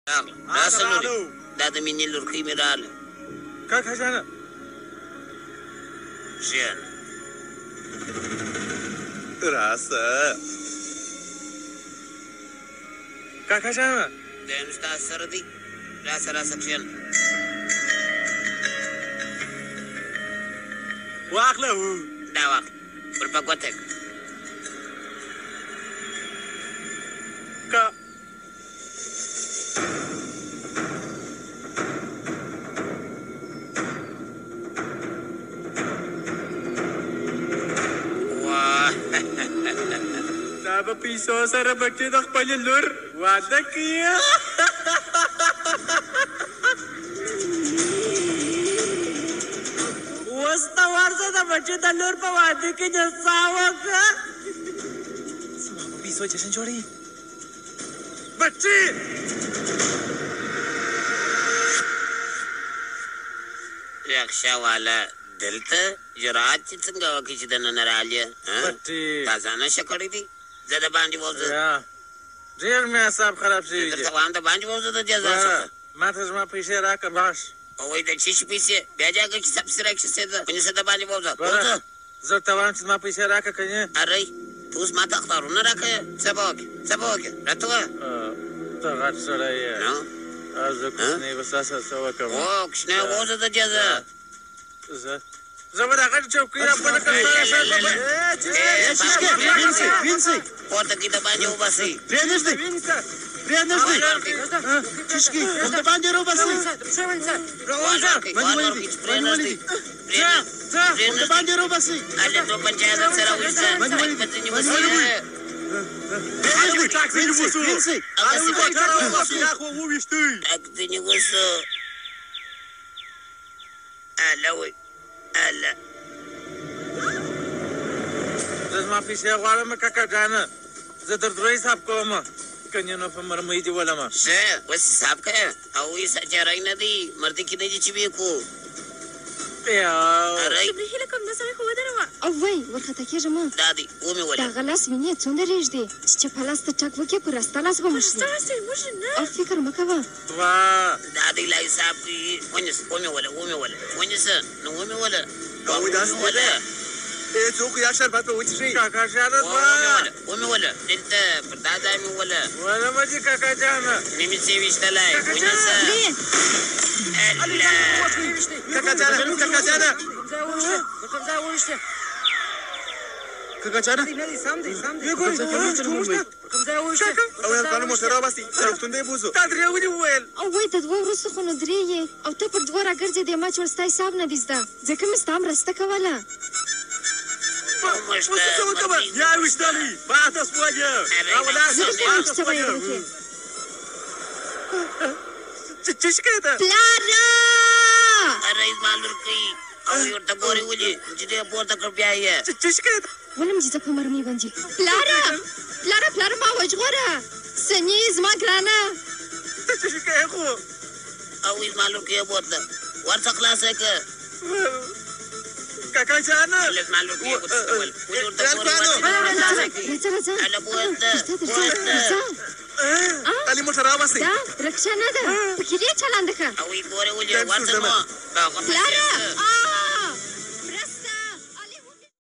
راسه دا د مینې لورکۍ مې راغله کاکا جانه ژیانه راسه کاکا جانه دا نو ستا سره دی راسه کښېنه واخله دا واخله بل په ګوته کا دا به پیسو سره بچې د خپلې لور واده کوي اوس ته ورځه د بچې د لور په واده کې نڅا وکړه زما په پیسو جشن جوړوي بچې رکشه والا دلته جرات چې څنګه وکړي چې دننه راغلې تا ځان نشه کړی دي زه د باندې ووځم ډېر مې اعصاب خراب شوي دي درته وایم د باندې ووځه د جزا څخه ما ته زما پیسې راکړه باش وایي د څه شي پیسې بیا جګه چې سپسې راکښېستېده ونیسه د باندې ووځه ووځه زه ورته وایم چې زما پیسې راکړه که نه ارئ ته اوس ما ته اخطارونه راکړې څه به وکړې راته ووایه ته غټ سړی یې زه کوچنی به ستا سره څه وکړم او کوچنی ووځه د جزا زه به د غټ چوکۍ راپله کړم پورته کې د باندې وباسئ پرېنږدئ چشکي د باندې راوباسئ د باندې راوباسئ هلته پنچایت سره وایسته متنې وسیله اګدنې وسو اله وی اله زه زما پیسې غواړم کاکا جانه زه در درو حساب کوم که نه نو په مرمۍ دې ولمه ښه اوس حساب کوه او وایسه چې رای نه دی مردې کېدی چې چې ویکو هیله کوم دا سړی خو ودروه او وای ورخطا کېږه مه دا دی ومې وله دغه لاس وینې څومره رېږدې چې چپه لاس ته ټک وکړې په راسته لاس به مشي او فکر مه کوه دا دی لا حساب کوي ونیسه ومې وله ونیسه نو ومې وله څوک یا شربت به وڅښي کاکا جانه ومې وله دلته پر دا ځای مې وله ولمه چې کاکا جانه نیمې څې ویشتلی ونیسه کاکا جانه کاکا جانه او یو کانو موټر راوباسي روغتون ته یې بوځو تا درې ولې وویل او وای د دوه وروسته خو نو درې یې او ته پر دوه راګرځېدې ما چې ور ستا حساب نه دي زده ځکه مې ستا مرسته کوله یا ویشتلی باته سپوږه څه شکایت ده پلاره ارئ زما لورکۍ او ورته ګورې ولې چې دې پورته کړ بیا یې څه شکایت ولم چې زه په مرمۍ باندې پلاره ما وژغوره سنې زما ګرانه ته څه شکایت خو او زما لورکۍ یې بوتله ورڅه خلاصه که کاکا جانه زما لورکۍ یې وتښتول ولې ورته ګورې ورڅه کوي هله بوتله علي موټر راوباسئ دا رکشه نه ده پکې ډېر چلنده که او یې ګورې ولې ورڅه نو پلاره